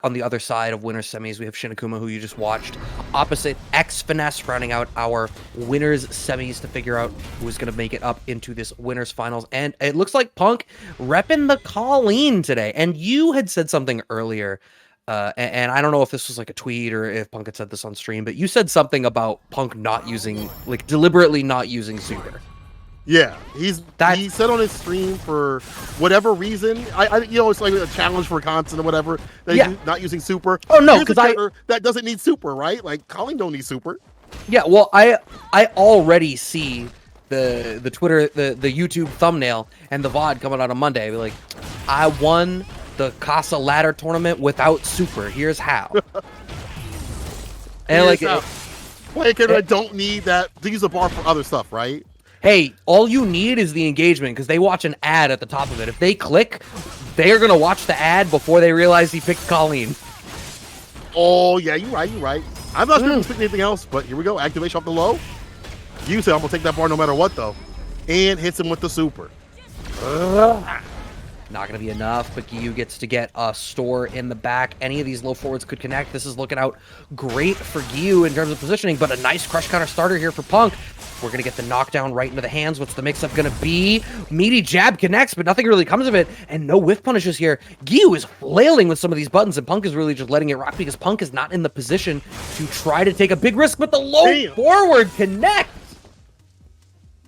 On the other side of winners semis, we have Shinakuma, who you just watched. Opposite, X Finesse rounding out our winners semis to figure out who is going to make it up into this winners finals. And it looks like Punk repping the Colleen today. And you had said something earlier, and I don't know if this was like a tweet or if Punk had said this on stream, but you said something about Punk not using, like deliberately not using super. Yeah, he said on his stream for whatever reason, it's like a challenge for content or whatever, that he's not using super. Oh no, because that doesn't need super, right? Like Colleen don't need super. Yeah, well, I already see the Twitter, the YouTube thumbnail and the VOD coming out on Monday. I'd be like, I won the Casa ladder tournament without super. Here's how. And like, I don't need that to use the bar for other stuff, right? Hey, all you need is the engagement because they watch an ad at the top of it. If they click, they are going to watch the ad before they realize he picked Colleen. Oh, yeah, you're right. I'm not sure expecting anything else, but here we go. Activation off the low. You said I'm going to take that bar no matter what, though. And hits him with the super. Not going to be enough, but Giyu gets to get a store in the back. Any of these low forwards could connect. This is looking out great for Giyu in terms of positioning, but a nice crush counter starter here for Punk. We're going to get the knockdown right into the hands. What's the mix-up going to be? Meaty jab connects, but nothing really comes of it, and no whiff punishes here. Giyu is flailing with some of these buttons, and Punk is really just letting it rock because Punk is not in the position to try to take a big risk, but the low forward connects.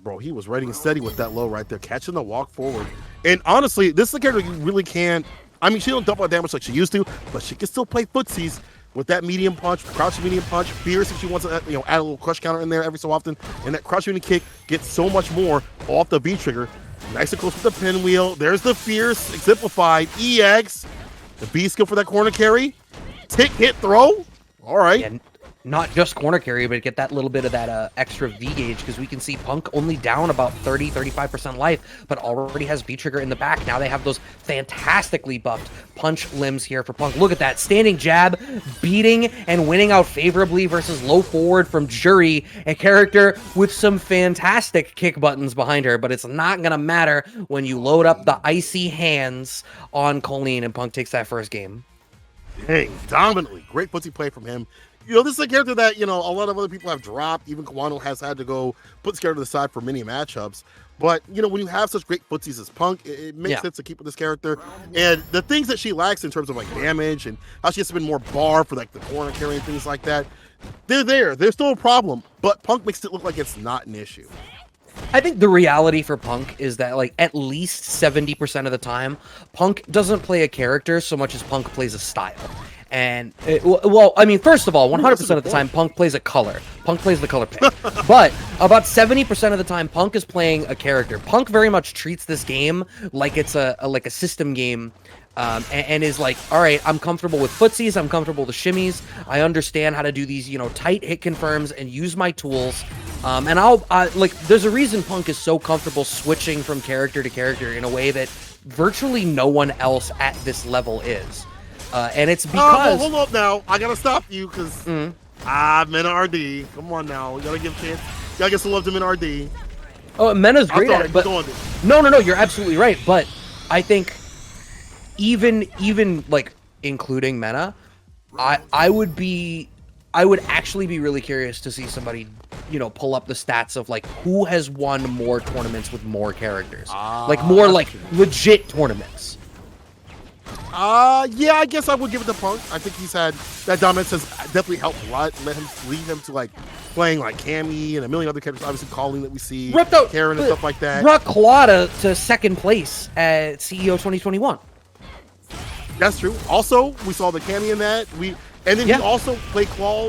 Bro, he was ready and steady with that low right there, catching the walk forward. And honestly, this is the character you really can't. I mean, she don't dump out damage like she used to, but she can still play footsies with that medium punch, crouching medium punch, fierce if she wants to, add a little crush counter in there every so often. And that crouching kick gets so much more off the V trigger. Nice and close with the pinwheel. There's the fierce exemplified EX. The B skill for that corner carry. Tick, hit, throw. All right. Yeah, not just corner carry, but get that little bit of that extra V gauge because we can see Punk only down about 35% life, but already has V-trigger in the back. Now they have those fantastically buffed punch limbs here for Punk. Look at that. Standing jab, beating and winning out favorably versus low forward from Jury, a character with some fantastic kick buttons behind her, but it's not going to matter when you load up the icy hands on Colleen and Punk takes that first game. Dang, dominantly. Great footsie play from him. This is a character that, a lot of other people have dropped. Even Kawano has had to go put this character to the side for many matchups. But, when you have such great footsies as Punk, it makes sense to keep with this character. And the things that she lacks in terms of, damage and how she has to spend more bar for, the corner carry and things like that, they're there. They're still a problem. But Punk makes it look like it's not an issue. I think the reality for Punk is that, at least 70% of the time, Punk doesn't play a character so much as Punk plays a style. And, first of all, 100% of the time, Punk plays a color. Punk plays the color pick. But about 70% of the time, Punk is playing a character. Punk very much treats this game like it's a system game, and is like, all right, I'm comfortable with footsies, I'm comfortable with shimmies, I understand how to do these, tight hit confirms and use my tools. And there's a reason Punk is so comfortable switching from character to character in a way that virtually no one else at this level is. And it's because... hold up now. I gotta stop you because... Mena RD. Come on now. We gotta give a chance. You gotta get some love to Mena RD. Oh, Mena's great at it, but... No, you're absolutely right. But I think even including Mena, I would actually be really curious to see somebody, pull up the stats of who has won more tournaments with more characters. More legit tournaments. Yeah, I guess I would give it to Punk. I think he's had that dominance has definitely helped a lot. Lead him to playing Cammy and a million other characters. Obviously, Calling that we see, Karen and stuff like that. Brought Colada to second place at CEO 2021. That's true. Also, we saw the Cammy in that. He also played Claw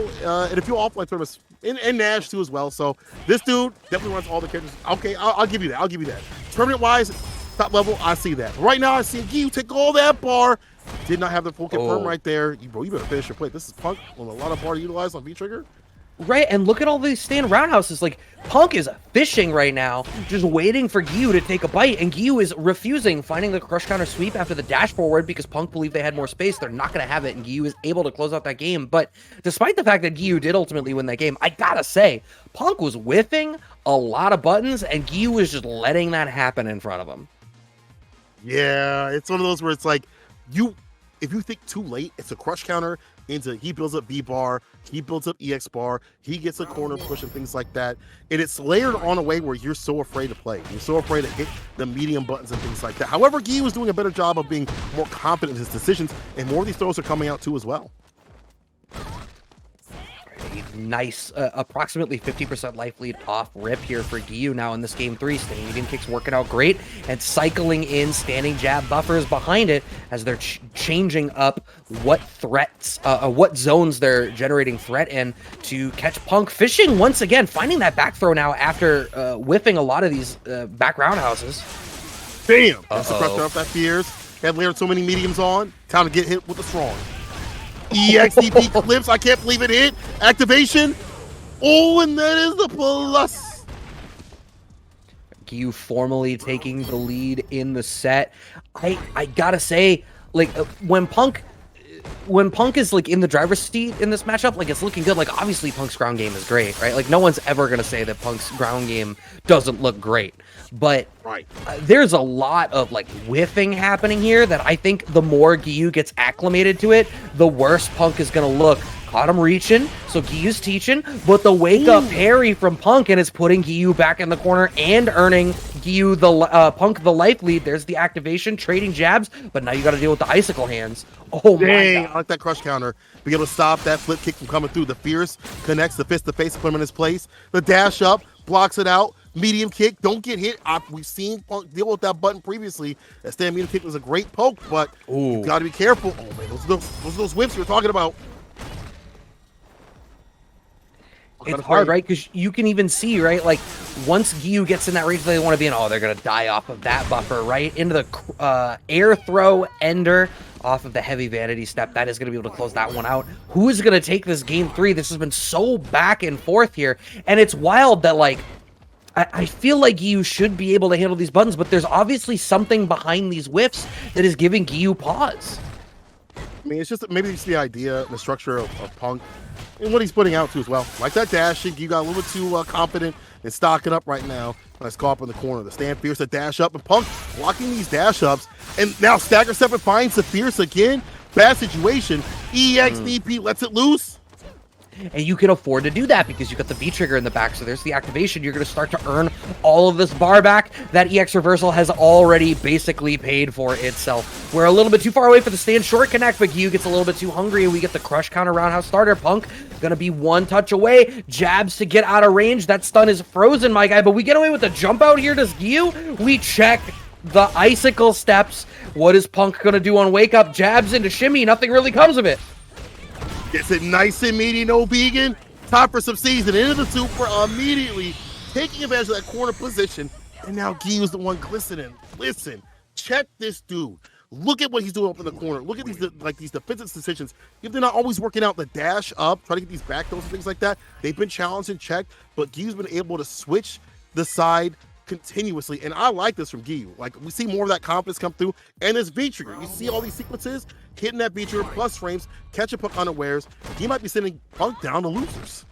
and a few offline tournaments and Nash too as well. So this dude definitely runs all the characters. Okay, I'll give you that. Tournament wise. Top level, I see that. Right now, I see Giyu take all that bar. Did not have the full confirm right there. You better finish your play. This is Punk on a lot of bar to utilize on V-Trigger. Right, and look at all these stand roundhouses. Punk is fishing right now, just waiting for Giyu to take a bite, and Giyu is refusing, finding the crush counter sweep after the dash forward because Punk believed they had more space. They're not going to have it, and Giyu is able to close out that game. But despite the fact that Giyu did ultimately win that game, I gotta say, Punk was whiffing a lot of buttons, and Giyu was just letting that happen in front of him. Yeah, it's one of those where it's if you think too late, it's a crush counter into he builds up B bar, he builds up EX bar, he gets a corner push and things like that. And it's layered on a way where you're so afraid to play. You're so afraid to hit the medium buttons and things like that. However, Giyu is doing a better job of being more confident in his decisions, and more of these throws are coming out too as well. Nice, approximately 50% life lead off rip here for Giyu now in this game 3. Standing medium kicks working out great, and cycling in standing jab buffers behind it as they're changing up what threats, what zones they're generating threat in to catch Punk. Fishing once again, finding that back throw now after whiffing a lot of these back roundhouses. Damn! That's the pressure off that fears. Had layered so many mediums on. Time to get hit with the strong. EXDP clips, I can't believe it hit. Activation. Oh, and that is the plus. Giyu formally taking the lead in the set. I gotta say, like, when Punk is like in the driver's seat in this matchup, like, it's looking good. Like, obviously Punk's ground game is great, right? Like, no one's ever gonna say that Punk's ground game doesn't look great. But there's a lot of like whiffing happening here that I think the more Giyu gets acclimated to it, the worse Punk is gonna look. Caught him reaching, so Giyu's teaching, but the wake up parry from Punk, and it's putting Giyu back in the corner and earning Giyu Punk the life lead. There's the activation, trading jabs, but now you got to deal with the icicle hands. Oh my Dang, God. I like that crush counter. Be able to stop that flip kick from coming through. The fierce connects the fist to face, put him in his place. The dash up blocks it out. Medium kick, don't get hit. We've seen Punk deal with that button previously. That stand medium kick was a great poke, but you got to be careful. Oh man, those are those whips you were talking about. It's hard, right? Because you can even see, right? Like, once Giyu gets in that range they want to be in, they're going to die off of that buffer, right? Into the air throw ender off of the heavy vanity step. That is going to be able to close that one out. Who is going to take this game 3? This has been so back and forth here. And it's wild that, like, I feel like Giyu should be able to handle these buttons, but there's obviously something behind these whiffs that is giving Giyu pause. I mean, it's just maybe it's the idea, the structure of Punk, and what he's putting out too as well. Like that dashing, you got a little bit too confident and stocking up right now. Nice call up in the corner. The stand fierce, the dash up, and Punk blocking these dash ups. And now stagger step and finds the fierce again. Bad situation. EXDP lets it loose. And you can afford to do that because you got the V trigger in the back. So there's the activation. You're going to start to earn all of this bar back. That EX reversal has already basically paid for itself. We're a little bit too far away for the stand short connect, but Giyu gets a little bit too hungry, and we get the crush counter roundhouse starter. Punk going to be one touch away. Jabs to get out of range. That stun is frozen, my guy, but we get away with the jump out here. Does Giyu? We check the icicle steps. What is Punk going to do on wake up? Jabs into shimmy. Nothing really comes of it. Gets it nice and meaty, no vegan. Time for some season into the super immediately, taking advantage of that corner position. And now Giyu's the one glistening. Listen, check this dude. Look at what he's doing up in the corner. Look at these defensive decisions. If they're not always working out the dash up, try to get these back throws and things like that, they've been challenged and checked, but Giyu's been able to switch the side continuously, and I like this from Giyu. Like, we see more of that confidence come through, and this V trigger. You see all these sequences, hitting that V trigger plus frames, catch a Punk unawares. He might be sending Punk down to losers.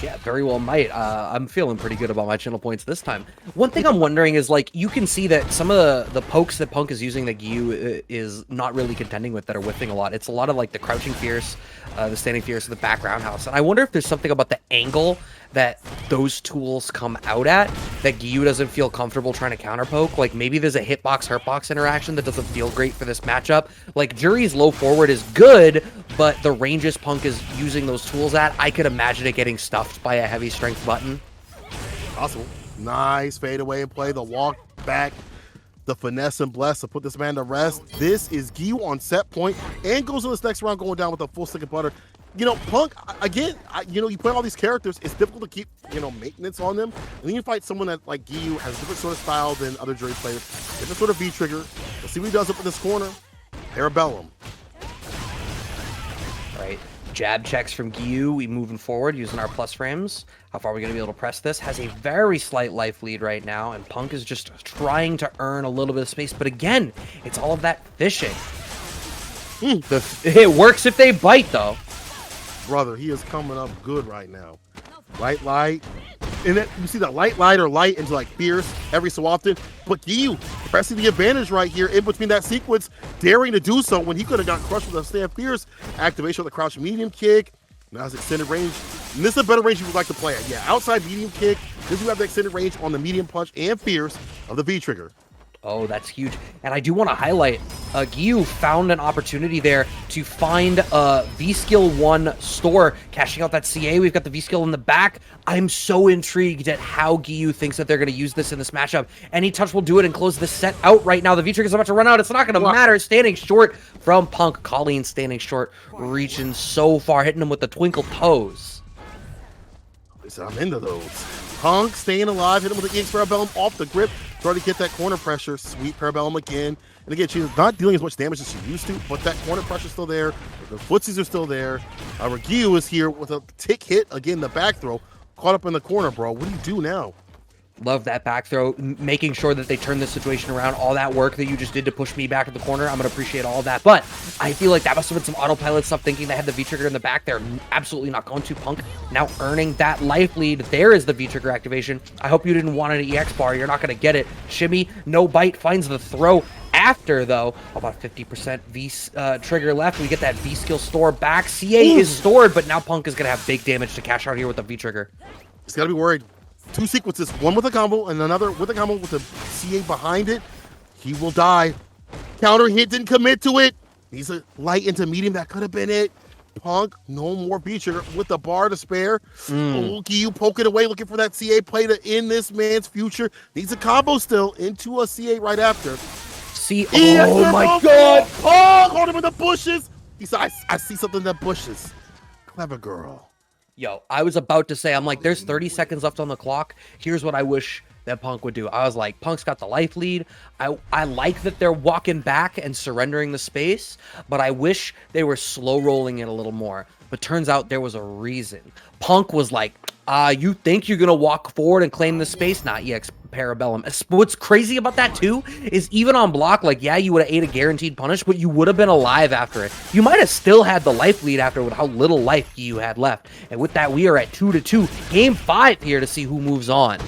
Yeah, very well might. I'm feeling pretty good about my channel points this time. One thing I'm wondering is, like, you can see that some of the pokes that Punk is using that Giyu is not really contending with that are whiffing a lot. It's a lot of, like, the crouching fierce, the standing fierce, and the back roundhouse. And I wonder if there's something about the angle that those tools come out at that Giyu doesn't feel comfortable trying to counter poke. Like, maybe there's a hitbox hurtbox interaction that doesn't feel great for this matchup. Like, Jury's low forward is good, but the ranges Punk is using those tools at, I could imagine it getting stuffed by a heavy strength button. Possible. Nice fade away and play, the walk back, the finesse and bless to put this man to rest. This is Giyu on set point and goes to this next round going down with a full stick of butter. You know, Punk, again, you play all these characters, it's difficult to keep, maintenance on them. And then you fight someone that, like Giyu, has a different sort of style than other Jury players. Different sort of V-trigger. Let's see what he does up in this corner. Arabellum. Right. Jab checks from Giyu. We moving forward using our plus frames. How far are we going to be able to press this? Has a very slight life lead right now, and Punk is just trying to earn a little bit of space. But again, it's all of that fishing. It works if they bite, though. Brother, he is coming up good right now. Light, And then you see the light into like fierce every so often. But Giyu pressing the advantage right here in between that sequence, daring to do so when he could have got crushed with a stand fierce activation of the crouch medium kick. Now it's extended range. And this is a better range you would like to play at. Yeah, outside medium kick. This you have the extended range on the medium punch and fierce of the V trigger. Oh, that's huge. And I do want to highlight, Giyu found an opportunity there to find a V-Skill 1 store, cashing out that CA. We've got the V-Skill in the back. I'm so intrigued at how Giyu thinks that they're going to use this in this matchup. Any touch will do it and close this set out right now. The V-Trigger's about to run out. It's not going to matter. Standing short from Punk. Colleen standing short, reaching so far, hitting him with the twinkle toes. I'm into those. Punk staying alive, hit him with the EX Parabellum off the grip, trying to get that corner pressure. Sweet Parabellum again. And again, she's not dealing as much damage as she used to, but that corner pressure's still there. The footsies are still there. Giyu is here with a tick hit. Again, the back throw. Caught up in the corner, bro. What do you do now? Love that back throw, making sure that they turn this situation around. All that work that you just did to push me back at the corner, I'm going to appreciate all of that. But I feel like that must have been some autopilot stuff, thinking they had the V-Trigger in the back there. Absolutely not going to. Punk now earning that life lead. There is the V-Trigger activation. I hope you didn't want an EX bar. You're not going to get it. Shimmy, no bite, finds the throw. After, though, about 50% V-Trigger left. We get that V-Skill store back. CA is stored, but now Punk is going to have big damage to cash out here with the V-Trigger. He's got to be worried. Two sequences, one with a combo and another with a combo with a CA behind it. He will die. Counter hit, didn't commit to it. He's a light into medium. That could have been it. Punk, no more V-Trigger with the bar to spare. Giyu poking away, looking for that CA play to end this man's future. Needs a combo still into a CA right after. See, oh my God. Punk, hold him in the bushes. He said, I see something in the bushes. Clever girl. Yo, I was about to say, I'm like, there's 30 seconds left on the clock. Here's what I wish that Punk would do. I was like, Punk's got the life lead. I like that they're walking back and surrendering the space, but I wish they were slow rolling it a little more. But turns out there was a reason. Punk was like, you think you're going to walk forward and claim the space? Not EX Parabellum. What's crazy about that, too, is even on block, like, yeah, you would have ate a guaranteed punish, but you would have been alive after it. You might have still had the life lead after with how little life you had left. And with that, we are at 2-2. Game 5 here to see who moves on.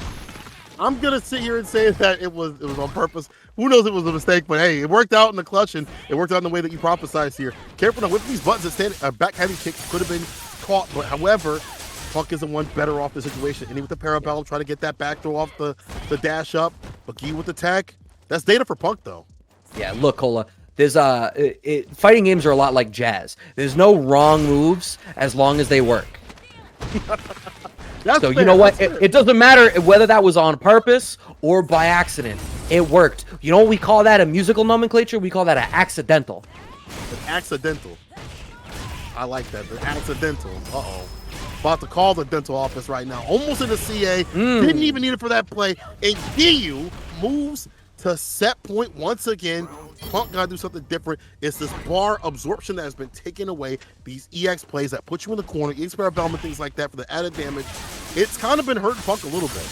I'm going to sit here and say that it was on purpose. Who knows if it was a mistake, but hey, it worked out in the clutch, and it worked out in the way that you prophesized here. Careful now, with these buttons, a back heavy kick could have been caught, but however, Punk is the one better off the situation. And he with the Parabellum, trying to get that back throw off the dash up. But Giyu with the tech. That's data for Punk, though. Yeah, look, Cola. There's fighting games are a lot like jazz. There's no wrong moves as long as they work. So fair. You know what? It doesn't matter whether that was on purpose or by accident. It worked. You know what we call that in musical nomenclature? We call that an accidental. An accidental. I like that. An accidental. Uh-oh. About to call the dental office right now. Almost in the CA. Didn't even need it for that play. And Giyu moves to set point once again. Punk got to do something different. It's this bar absorption that has been taken away. These EX plays that put you in the corner, EX Parabellum and things like that for the added damage. It's kind of been hurting Punk a little bit.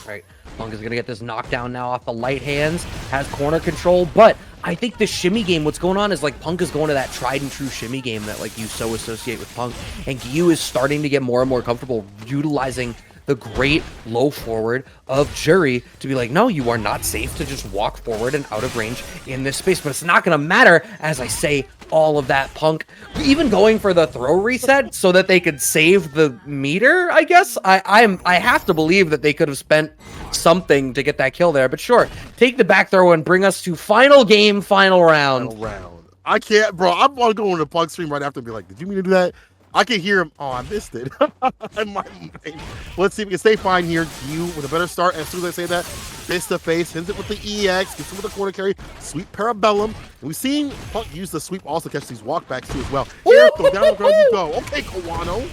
All right. Punk is going to get this knockdown now off the light hands. Has corner control, but I think the shimmy game, what's going on is like Punk is going to that tried and true shimmy game that like you so associate with Punk. And Giyu is starting to get more and more comfortable utilizing the great low forward of Jury to be like, no, you are not safe to just walk forward and out of range in this space. But it's not going to matter, as I say all of that. Punk even going for the throw reset so that they could save the meter, I guess. I have to believe that they could have spent something to get that kill there. But sure, take the back throw and bring us to final game, final round. I can't, bro. I'm going to go on the Punk stream right after and be like, did you mean to do that? I can hear him. Oh, I missed it. In my mind. Let's see if we can stay fine here. Giyu with a better start. As soon as I say that, face to face, hits it with the EX, gets it with the corner carry, sweep Parabellum. And we've seen Punk use the sweep also catch these walkbacks too as well. Here, go down the ground you go. Okay, Kawano.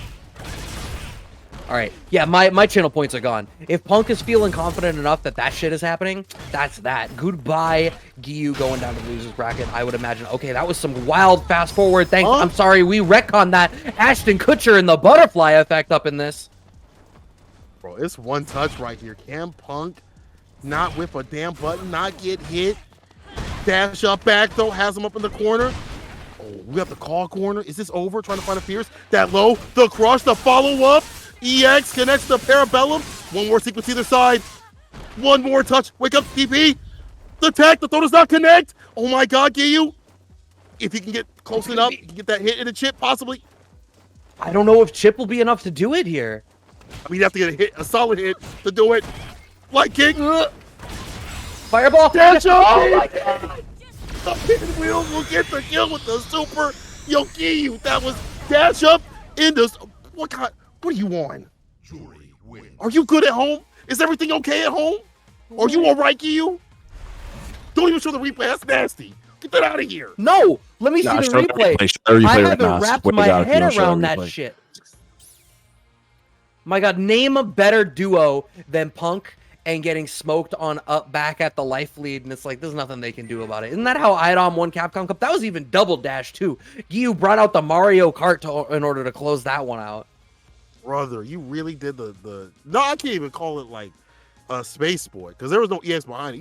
All right. Yeah, my channel points are gone. If Punk is feeling confident enough that that shit is happening, that's that. Goodbye, Giyu going down to the loser's bracket. I would imagine, okay, that was some wild fast forward. Thanks. I'm sorry, we retconned that. Ashton Kutcher and the butterfly effect up in this. Bro, it's one touch right here. Can Punk not whip a damn button, not get hit? Dash up back, though, has him up in the corner. Oh, we have the call corner. Is this over? Trying to find a fierce. That low, the crush, the follow-up. EX connects the Parabellum. One more sequence either side. One more touch. Wake up, TP. The tech, the throw does not connect. Oh my God, Giyu. If he can get close enough, he can get that hit in the chip, possibly. I don't know if chip will be enough to do it here. I mean, you have to get a hit, a solid hit to do it. Light kick. Fireball. Dash up. Oh my God. The pinwheel will get the kill with the super. Yo, Giyu, that was dash up in the. What are you on? Are you good at home? Is everything okay at home? Are you all right, Giyu? Don't even show the replay. That's nasty. Get that out of here. No, let me see the replay. I haven't wrapped my head around that shit. My God, name a better duo than Punk and getting smoked on up back at the life lead, and it's like there's nothing they can do about it. Isn't that how IDOM won Capcom Cup? That was even double dash too. Giyu brought out the Mario Kart in order to close that one out. Brother, you really did the. No, I can't even call it like a space boy because there was no EX behind it.